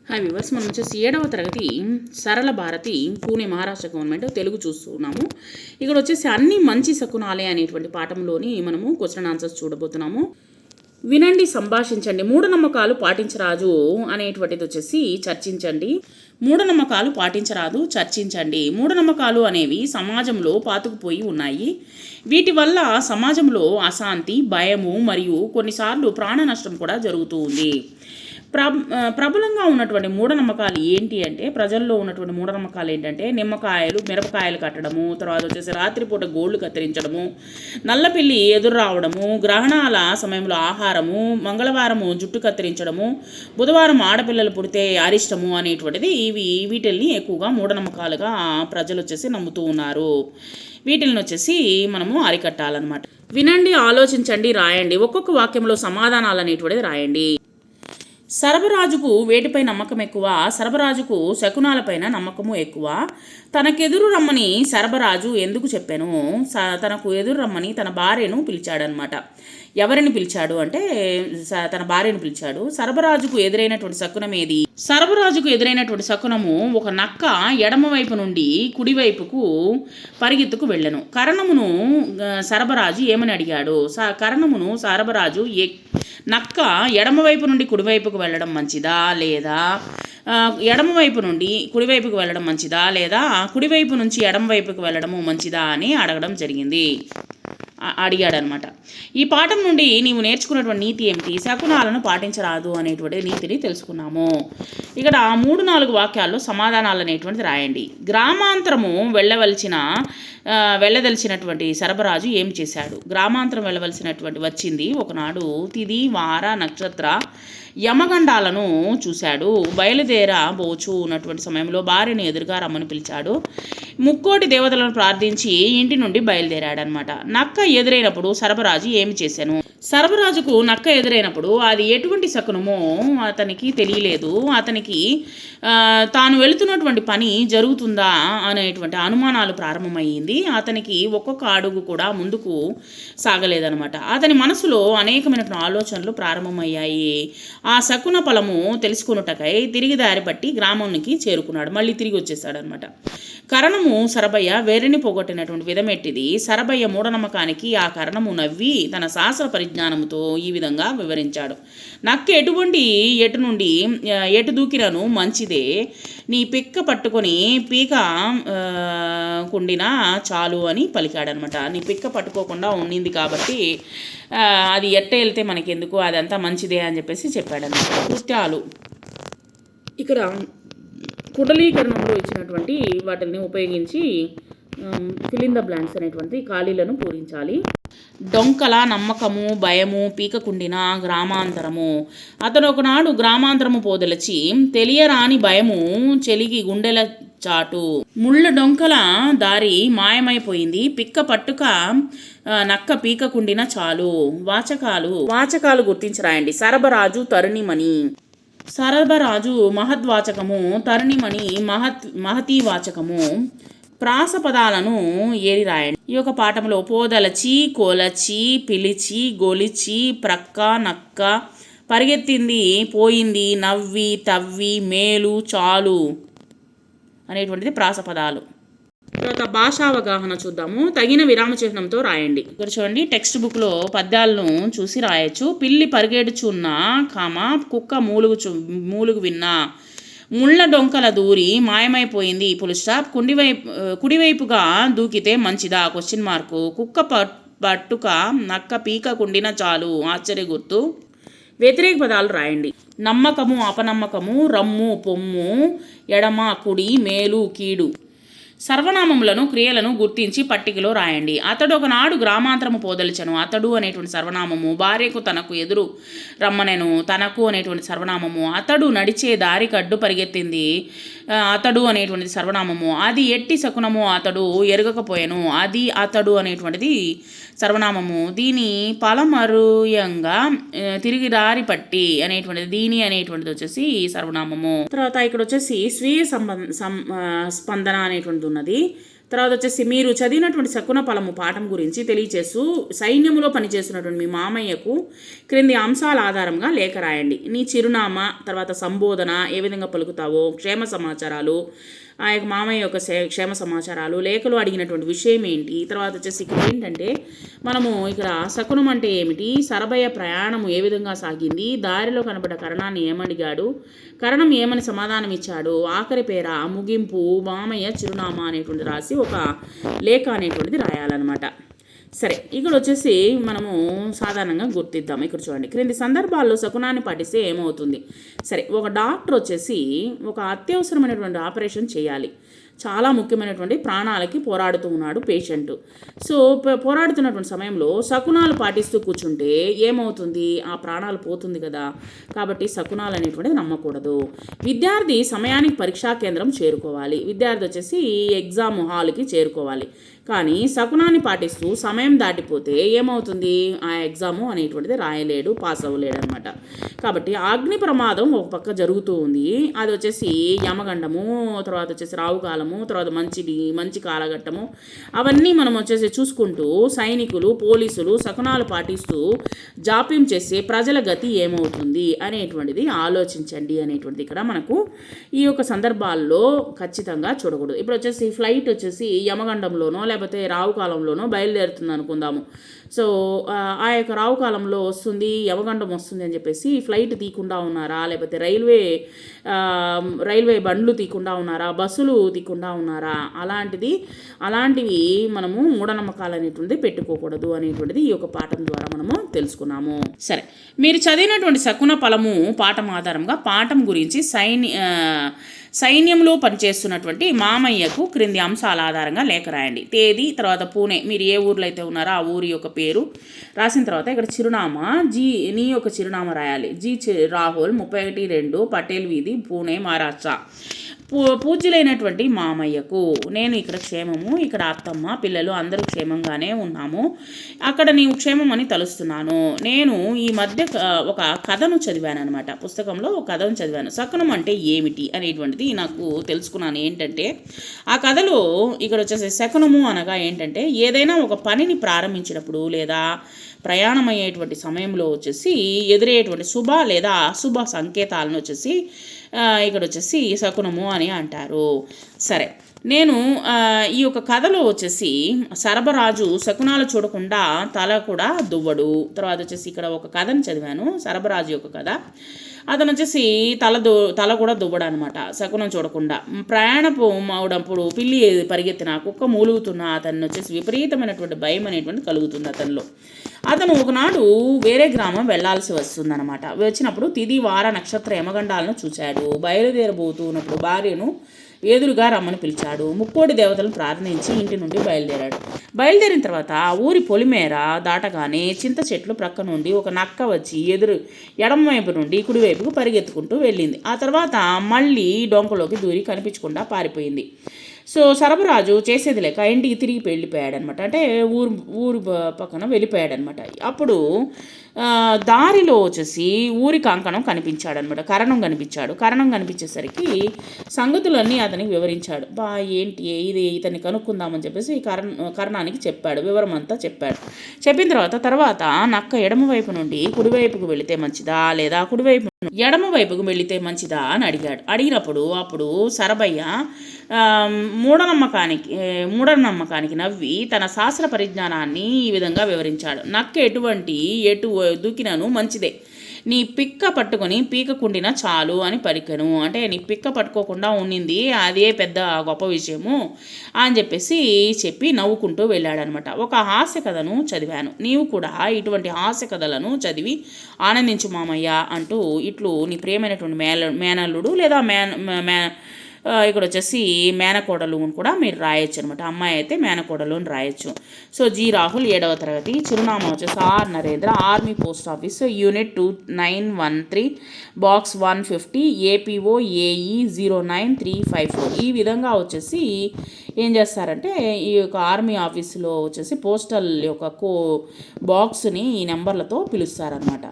Hi viewers, మనం వచ్చేసి 7వ తరగతి సరళ భారతి పూణే మహారాష్ట్ర గవర్నమెంట్ తెలుగు చూస్తున్నాము. ఇక్కడ వచ్చేసి అన్ని మంచి శకునాలే అనేటువంటి పాఠంలోని మనము క్వశ్చన్ ఆన్సర్స్ చూడబోతున్నాము. వినండి, సంభాషించండి. మూఢనమ్మకాలు పాటించరాదు అనేటువంటిది వచ్చేసి చర్చించండి. మూఢనమ్మకాలు పాటించరాదు, చర్చించండి. మూఢనమ్మకాలు అనేవి సమాజంలో పాతుకుపోయి ఉన్నాయి. వీటి వల్ల సమాజంలో అశాంతి, భయము మరియు కొన్నిసార్లు ప్రాణ నష్టం కూడా జరుగుతూ ఉంది. ప్రబలంగా ఉన్నటువంటి మూఢనమ్మకాలు ఏంటి అంటే, ప్రజల్లో ఉన్నటువంటి మూఢనమ్మకాలు ఏంటంటే, నిమ్మకాయలు మిరపకాయలు కట్టడము, తర్వాత వచ్చేసి రాత్రిపూట గోళ్ళు కత్తిరించడము, నల్లపిల్లి ఎదురు రావడము, గ్రహణాల సమయంలో ఆహారము, మంగళవారము జుట్టు కత్తిరించడము, బుధవారం ఆడపిల్లలు పుడితే అరిష్టము అనేటువంటిది వీటిల్ని ఎక్కువగా మూఢనమ్మకాలుగా ప్రజలు వచ్చేసి నమ్ముతూ ఉన్నారు. వీటిని వచ్చేసి మనము అరికట్టాలన్నమాట. వినండి, ఆలోచించండి, రాయండి. ఒక్కొక్క వాక్యంలో సమాధానాలు అనేటువంటిది రాయండి. సర్వరాజుకు వేటిపై నమ్మకం ఎక్కువ? సర్వరాజుకు శకునాలపైన నమ్మకము ఎక్కువ. తనకెదురు రమ్మని సర్వరాజు ఎందుకు చెప్పాను? తనకు ఎదురు రమ్మని తన భార్యను పిలిచాడనమాట. ఎవరిని పిలిచాడు అంటే తన భార్యను పిలిచాడు. సర్వరాజుకు ఎదురైనటువంటి శకునం ఏది? సర్వరాజుకు ఎదురైనటువంటి శకునము, ఒక నక్క ఎడమవైపు నుండి కుడివైపుకు పరిగెత్తుకు వెళ్ళను. కరణమును సర్వరాజు ఏమని అడిగాడు? కరణమును సర్వరాజు నక్క ఎడమవైపు నుండి కుడివైపుకు వెళ్ళడం మంచిదా లేదా ఎడమవైపు నుండి కుడివైపుకు వెళ్ళడం మంచిదా లేదా కుడివైపు నుంచి ఎడమవైపుకు వెళ్ళడము మంచిదా అని అడిగాడనమాట. ఈ పాఠం నుండి నీవు నేర్చుకున్నటువంటి నీతి ఏమిటి? శకునాలను పాటించరాదు అనేటువంటి నీతిని తెలుసుకున్నాము. ఇక్కడ 3-4 వాక్యాల్లో సమాధానాలు అనేటువంటిది రాయండి. గ్రామాంతరము వెళ్ళదలిచినటువంటి సర్వరాజు ఏం చేశాడు? గ్రామాంతరం వచ్చింది ఒకనాడు తిది వార నక్షత్ర యమగండాలను చూశాడు. బయలుదేరబోచు ఉన్నటువంటి సమయంలో భార్యను ఎదురుగా రమ్మని పిలిచాడు. ముక్కోటి దేవతలను ప్రార్థించి ఇంటి నుండి బయలుదేరాడనమాట. నక్క ఎదురైనప్పుడు సర్వరాజు ఏమి చేశాను? సర్వరాజుకు నక్క ఎదురైనప్పుడు అది ఎటువంటి శకునమో అతనికి తెలియలేదు. అతనికి తాను వెళుతున్నటువంటి పని జరుగుతుందా అనేటువంటి అనుమానాలు ప్రారంభమయ్యింది. అతనికి ఒక్కొక్క అడుగు కూడా ముందుకు సాగలేదనమాట. అతని మనసులో అనేకమైనటువంటి ఆలోచనలు ప్రారంభమయ్యాయి. ఆ శకున ఫలము తెలుసుకున్నటకై తిరిగి దారి పట్టి గ్రామానికి చేరుకున్నాడు. మళ్ళీ తిరిగి వచ్చేసాడనమాట. కరణము సరభయ్య వేరిని పోగొట్టినటువంటి విధమెట్టిది? సరభయ్య మూఢనమ్మకానికి ఆ కరణము నవ్వి తన శాస్త్ర పరిజ్ఞానంతో ఈ విధంగా వివరించాడు. నక్క ఎటు దూకినను మంచిదే, నీ పిక్క పట్టుకొని పీక కుండినా చాలు అని పలికాడనమాట. నీ పిక్క పట్టుకోకుండా ఉండింది కాబట్టి అది ఎట్ట వెళ్తే మనకెందుకు, అదంతా మంచిదే అని చెప్పేసి చెప్పాడనమాట. కృత్యాలు ఇక్కడ కుడలీకరణంలో ఇచ్చినటువంటి వాటిని ఉపయోగించి ఫిల్ ఇన్ ద బ్లాంక్స్ అనేటువంటి ఖాళీలను పూరించాలి. డొంకల నమ్మకము, భయము, పీకకుండిన గ్రామాంతరము. అతను ఒకనాడు గ్రామాంతరము పోదలచి తెలియరాని భయము చెలిగి గుండెల చాటు. ముళ్ళ డొంకల దారి మాయమైపోయింది, పిక్క పట్టుక నక్క పీకకుండిన చాలు. వాచకాలు గుర్తించరాయండి. సరబరాజు తరుణిమణి. సరబరాజు మహద్వాచకము, తరుణిమణి మహతీవాచకము. ప్రాస పదాలను ఏరి రాయండి. ఈ యొక్క పాఠంలో పోదలచి, కొలచి, పిలిచి, గొలిచి, ప్రక్క, నక్క, పరిగెత్తింది, పోయింది, నవ్వి, తవ్వి, మేలు, చాలు అనేటువంటిది ప్రాస పదాలు. తర్వాత భాషావగాహన చూద్దాము. తగిన విరామ చిహ్నంతో రాయండి. ఇక్కడ చూడండి, టెక్స్ట్ బుక్లో పద్యాలను చూసి రాయొచ్చు. పిల్లి పరిగెడుచున్న కుక్క మూలుగు విన్నా, ముళ్ళ డొంకల దూరి మాయమైపోయింది పులుస్టాప్, కుడివైపుగా దూకితే మంచిదా ? కుక్క పట్టుక నక్క పీక కుండిన చాలు ఆశ్చర్య గుర్తు. వ్యతిరేక పదాలు రాయండి. నమ్మకము, అపనమ్మకము, రమ్ము, పొమ్ము, ఎడమ, కుడి, మేలు, కీడు. సర్వనామములను, క్రియలను గుర్తించి పట్టికలో రాయండి. అతడు ఒకనాడు గ్రామాంతరము పోదలిచను. అతడు అనేటువంటి సర్వనామము. భార్యకు తనకు ఎదురు రమ్మనెను. తనకు అనేటువంటి సర్వనామము. అతడు నడిచే దారికి అడ్డు పరిగెత్తింది. అతడు అనేటువంటిది సర్వనామము. అది ఎట్టి శకునము అతడు ఎరగకపోయాను. అది అతడు అనేటువంటిది సర్వనామము. దీని పలమరుయంగా తిరిగి దారి పట్టి అనేటువంటిది, దీని అనేటువంటిది వచ్చేసి సర్వనామము. తర్వాత ఇక్కడ వచ్చేసి స్వీయ స్పందన అనేటువంటిది ఉన్నది. తర్వాత వచ్చేసి మీరు చదివినటువంటి శకున ఫలము పాఠం గురించి తెలియచేస్తూ సైన్యంలో పనిచేస్తున్నటువంటి మీ మామయ్యకు క్రింది అంశాల ఆధారంగా లేఖ రాయండి. నీ చిరునామా, తర్వాత సంబోధన, ఏ విధంగా పలుకుతావో, క్షేమ సమాచారాలు, ఆ యొక్క మామయ్య యొక్క క్షేమ సమాచారాలు, లేఖలు అడిగినటువంటి విషయం ఏంటి, తర్వాత వచ్చేసి ఇక్కడ ఏంటంటే మనము ఇక్కడ శకునం అంటే ఏమిటి, సరభయ ప్రయాణము ఏ విధంగా సాగింది, దారిలో కనబడ్డ కరణాన్ని ఏమడిగాడు, కరణం ఏమని సమాధానం ఇచ్చాడు, ఆఖరి పేర, ముగింపు, మామయ్య చిరునామా అనేటువంటి రాసి ఒక లేఖ అనేటువంటిది రాయాలన్నమాట. సరే, ఇక్కడ వచ్చేసి మనము సాధారణంగా గుర్తిద్దాం. ఇక్కడ చూడండి, క్రింది సందర్భాల్లో శకునాన్ని పాటిస్తే ఏమవుతుంది. సరే, ఒక డాక్టర్ వచ్చేసి ఒక అత్యవసరమైనటువంటి ఆపరేషన్ చేయాలి. చాలా ముఖ్యమైనటువంటి ప్రాణాలకి పోరాడుతూ ఉన్నాడు పేషెంట్. సో పోరాడుతున్నటువంటి సమయంలో శకునాలు పాటిస్తూ కూర్చుంటే ఏమవుతుంది, ఆ ప్రాణాలు పోతుంది కదా. కాబట్టి శకునాలు అనేటువంటిది నమ్మకూడదు. విద్యార్థి సమయానికి పరీక్షా కేంద్రం చేరుకోవాలి. విద్యార్థి వచ్చేసి ఎగ్జామ్ హాల్కి చేరుకోవాలి. కానీ శకునాన్ని పాటిస్తూ సమయం దాటిపోతే ఏమవుతుంది, ఆ ఎగ్జాము అనేటువంటిది రాయలేడు, పాస్ అవ్వలేడు అనమాట. కాబట్టి అగ్ని ప్రమాదం ఒక పక్క జరుగుతూ ఉంది. అది వచ్చేసి యమగండము, తర్వాత వచ్చేసి రావుకాలము, తర్వాత మంచి కాలఘట్టము, అవన్నీ మనం వచ్చేసి చూసుకుంటూ సైనికులు, పోలీసులు శకునాలు పాటిస్తూ జాప్యం చేసే ప్రజల గతి ఏమవుతుంది అనేటువంటిది ఆలోచించండి అనేటువంటిది ఇక్కడ మనకు ఈ యొక్క సందర్భాల్లో ఖచ్చితంగా చూడకూడదు. ఇప్పుడు వచ్చేసి ఫ్లైట్ వచ్చేసి యమగండంలోనో లేకపోతే రావుకాలంలోనో బయలుదేరుతుంది అనుకుందాము. సో ఆ యొక్క రావుకాలంలో వస్తుంది, యమగండం వస్తుంది అని చెప్పేసి ఫ్లైట్ తీయకుండా ఉన్నారా, లేకపోతే రైల్వే బండ్లు తీయకుండా ఉన్నారా, బస్సులు తీయకుండా ఉన్నారా, అలాంటివి మనము మూఢనమ్మకాలు అనేటువంటిది పెట్టుకోకూడదు అనేటువంటిది ఈ యొక్క పాఠం ద్వారా మనము తెలుసుకున్నాము. సరే, మీరు చదివినటువంటి శకున ఫలము పాఠం ఆధారంగా పాఠం గురించి సైన్యంలో పనిచేస్తున్నటువంటి మామయ్యకు క్రింది అంశాల ఆధారంగా లేఖ రాయండి. తేదీ, తర్వాత పూణే, మీరు ఏ ఊర్లో అయితే ఉన్నారో ఆ ఊరి యొక్క పేరు రాసిన తర్వాత ఇక్కడ చిరునామా, నీ యొక్క చిరునామా రాయాలి. రాహుల్ 31-2 పటేల్ వీధి, పూణే, మహారాష్ట్ర. పూజ్యులైనటువంటి మామయ్యకు, నేను ఇక్కడ క్షేమము, ఇక్కడ అత్తమ్మ పిల్లలు అందరూ క్షేమంగానే ఉన్నాము, అక్కడ నీవు క్షేమం అని తలుస్తున్నాను. నేను ఈ మధ్య ఒక కథను చదివాను అనమాట. పుస్తకంలో ఒక కథను చదివాను. శకునం అంటే ఏమిటి అనేటువంటిది నాకు తెలుసుకున్నాను. ఏంటంటే ఆ కథలో ఇక్కడ వచ్చేసి శకునము అనగా ఏంటంటే ఏదైనా ఒక పనిని ప్రారంభించినప్పుడు లేదా ప్రయాణమయ్యేటువంటి సమయంలో వచ్చేసి ఎదురయ్యేటువంటి శుభ లేదా అశుభ సంకేతాలను వచ్చేసి ఇక్కడ వచ్చేసి శకునము అని అంటారు. సరే, నేను ఈ యొక్క కథలో వచ్చేసి సరబరాజు శకునాలు చూడకుండా తల కూడా దువ్వడు. తర్వాత వచ్చేసి ఇక్కడ ఒక కథను చదివాను, సరబరాజు యొక్క కథ. అతను వచ్చేసి తల కూడా దువ్వడు అనమాట, శకునం చూడకుండా. ప్రయాణపు అవడప్పుడు పిల్లి పరిగెత్తిన, కుక్క మూలుగుతున్న అతన్ని వచ్చేసి విపరీతమైనటువంటి భయం అనేటువంటి కలుగుతుంది అతనిలో. అతను ఒకనాడు వేరే గ్రామం వెళ్లాల్సి వస్తుందన్నమాట. వచ్చినప్పుడు తిది, వార, నక్షత్ర యమగండాలను చూశాడు. బయలుదేరబోతున్నప్పుడు భార్యను ఎదురుగా రమ్మని పిలిచాడు. ముక్కోడి దేవతలను ప్రార్థించి ఇంటి నుండి బయలుదేరిన తర్వాత ఆ ఊరి పొలిమేర దాటగానే చింత చెట్లు ప్రక్క నుండి ఒక నక్క వచ్చి ఎడమవైపు నుండి కుడివైపుకు పరిగెత్తుకుంటూ వెళ్ళింది. ఆ తర్వాత మళ్ళీ డొంకలోకి దూరి కనిపించకుండా పారిపోయింది. సో సరబరాజు చేసేది లేక ఇంటికి తిరిగి వెళ్ళిపోయాడనమాట. అంటే ఊరు పక్కన వెళ్ళిపోయాడనమాట. అప్పుడు దారిలో వచ్చేసి ఊరి కంకణం కనిపించాడనమాట. కరణం కనిపించేసరికి సంగతులన్నీ అతనికి వివరించాడు. ఏంటి ఇది, ఇతన్ని కనుక్కుందామని చెప్పేసి కరణానికి చెప్పాడు, వివరం అంతా చెప్పాడు. చెప్పిన తర్వాత నక్క ఎడమవైపు నుండి కుడివైపుకు వెళితే మంచిదా లేదా కుడివైపు ఎడమవైపుకు వెళితే మంచిదా అని అడిగినప్పుడు అప్పుడు సరభయ్య మూఢనమ్మకానికి నవ్వి తన శాస్త్ర పరిజ్ఞానాన్ని ఈ విధంగా వివరించాడు. నక్క ఎటు దూకినను మంచిదే, నీ పిక్క పట్టుకొని పీక కుండిన చాలు అని పలికెను. అంటే నీ పిక్క పట్టుకోకుండా ఉండింది అదే పెద్ద గొప్ప విషయము అని చెప్పి నవ్వుకుంటూ వెళ్ళాడనమాట. ఒక హాస్య కథను చదివాను, నీవు కూడా ఇటువంటి హాస్య కథలను చదివి ఆనందించు మామయ్య అంటూ ఇట్లు నీ ప్రియమైనటువంటి మేనల్లుడు లేదా ఇక్కడ వచ్చేసి మేనకోడలు అని కూడా మీరు రాయొచ్చు అనమాట. అమ్మాయి అయితే మేనకోడలు అని రాయొచ్చు. సో రాహుల్ 7వ తరగతి, చిరునామా వచ్చేసి R Narendra, army post office, unit 2913, box 150, APO AE 09354. ఈ విధంగా వచ్చేసి ఏం చేస్తారంటే ఈ యొక్క ఆర్మీ ఆఫీసులో వచ్చేసి పోస్టల్ యొక్క బాక్స్ని ఈ నెంబర్లతో పిలుస్తారనమాట.